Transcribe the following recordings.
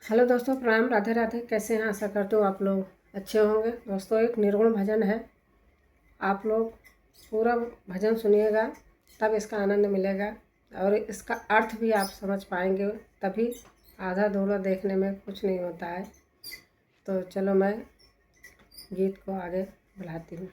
Hello दोस्तों, प्रणाम, राधे राधे। कैसे हैं? आशा करते हो आप लोग अच्छे होंगे। दोस्तों, एक निर्गुण भजन है, आप लोग पूरा भजन सुनिएगा तब इसका आनंद मिलेगा और इसका अर्थ भी आप समझ पाएंगे। तभी आधा अधूरा देखने में कुछ नहीं होता है। तो चलो मैं गीत को आगे बढ़ाती हूँ।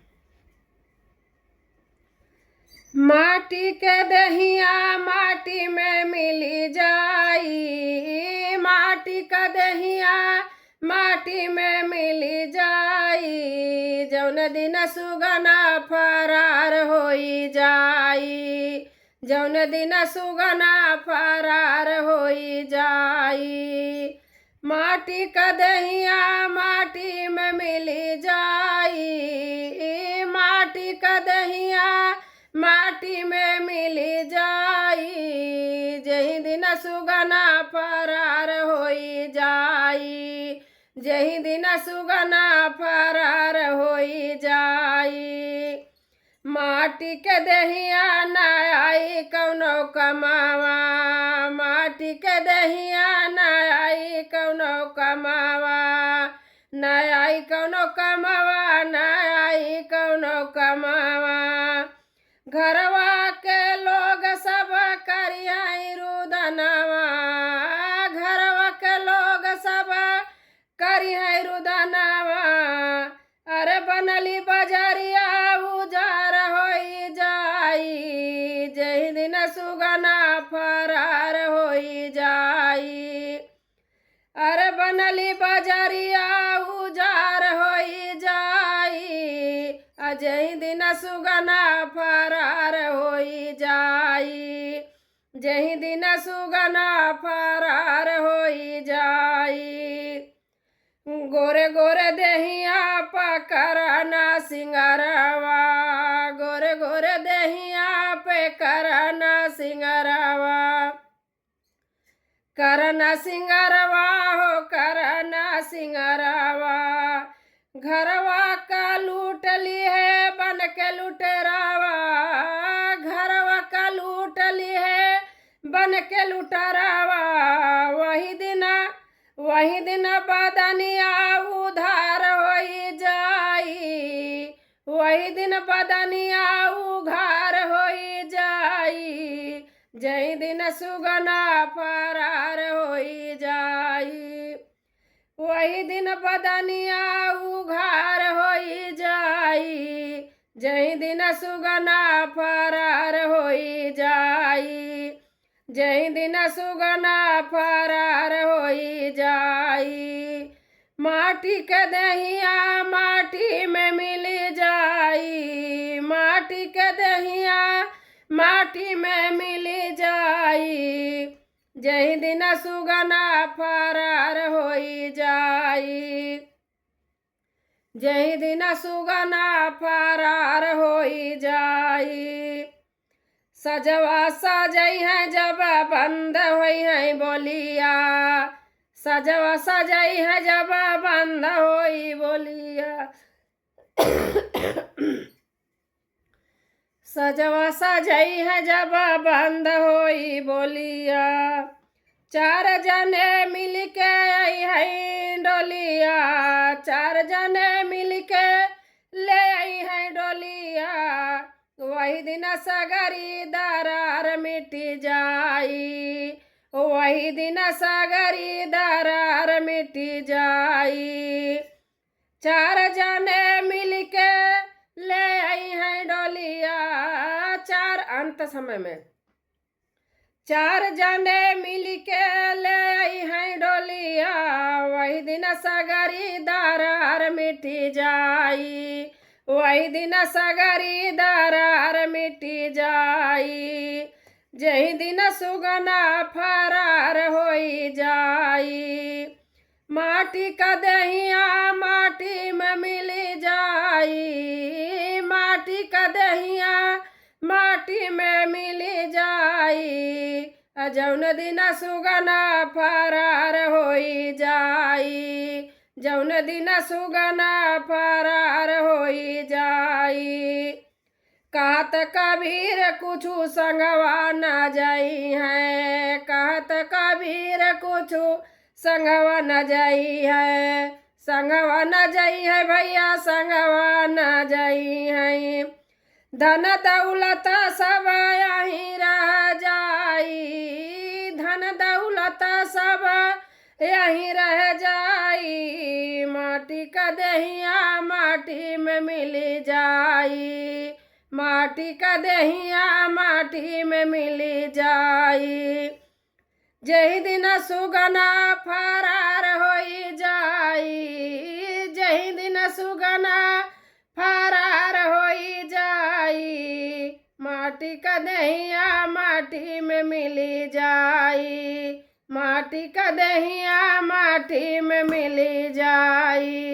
माटी के दहिया माटी में मिली जाई, माटी का दहिया माटी में मिली जाई, जौन दिन सुगना फरार होई जाई, जौन दिन सुगना फरार होई जाई। माटी का दहिया माटी में मिली जाई, माटी का दहिया माटी में मिली जाई, जही दिन सुगना फरार होई जाई, जही दिन सुगना फरार होई जाई। माटी के दहिया न आई कौनो कमावा, माटी के दहिया न आई कौनो कमावा, न आई कौनो कमावा, न आई कौनो कमावा। घरवा के लोग सब करियाई रुदनवा, घरवा के लोग सब करियाई रुदनवा, अरे बनली बजरिया उजार होई जाई, जही दिन सुगना फरार होई जाई, अरे बनली बजरिया उजार होई जाई, जही दिन सुगना फरार होई जाई, जही दिन सुगना फरार होई जाई। गोरे गोरे देहिया पकड़ना सिंगरवा, गोरे गोरे देहिया पे करना सिंगरवा, करना सिंगरवा हो करना सिंगरवा। घरवा का लूट ली है बन के लुटेरावा, घरवा का लूट ली है बन के लुटेरावा, वही दिन बदनिया उधार होई जाई, वही दिन बदनिया उघार होई जाई, जही दिन सुगना फरार होई जाई, वही दिन बदनिया उघार होई जाई, जही दिन सुगना फरार होई जाई, जही दिन सुगना फरार होई जाई। माटी के दहिया माटी में मिली जाई, माटी के दहिया माटी में मिली जाई, जही दिन सुगना फरार होई जाई, जही दिन सुगना फरार होई जाई। सजवा सजई है जब बंद होई है बोलिया, सजवा सजई है जब बंद होई बोलिया, सजवा सजई है जब बंद होई बोलिया, चार जने मिल के आई है डोलिया, चार जने मिल के ले आई है डोलिया, वही दिन सगरी दरार मिटी जाई, वही दिन सगरी दरार मिटी जाई। चार जने मिल के ले आई है डोलिया, चार अंत समय में चार जने मिल के ले आई है डोलिया, वही दिन सगरी दरार मिटी जाई, वही दिन सगरी दरार मिटी जाई, जही दिन सुगना फरार होई जाई। माटी का दहिया माटी में मिली जाई, माटी का दहिया माटी में मिली जाई, जौन दिन सुगना फरार होई जाई, जौन दिन सुगना फरार होई जाई। कहत कबीर कुछु संगवा न जाई है, कहत कबीर कुछु संगवा न जाई है, संगवा न जाई है भैया, संगवा न जाई है। धन दौलत सब यहीं रह जाई, धन दौलत सब यहीं रह जाई। माटी का दहिया माटी में मिल जाई, माटी का दहिया माटी में मिल जाई। जही दिन सुगना फरार होई जाई, जही दिन सुगना फरार होई जाई। माटी का दहिया माटी में मिल जाई, माटी का दहिया माटी में मिल जाई।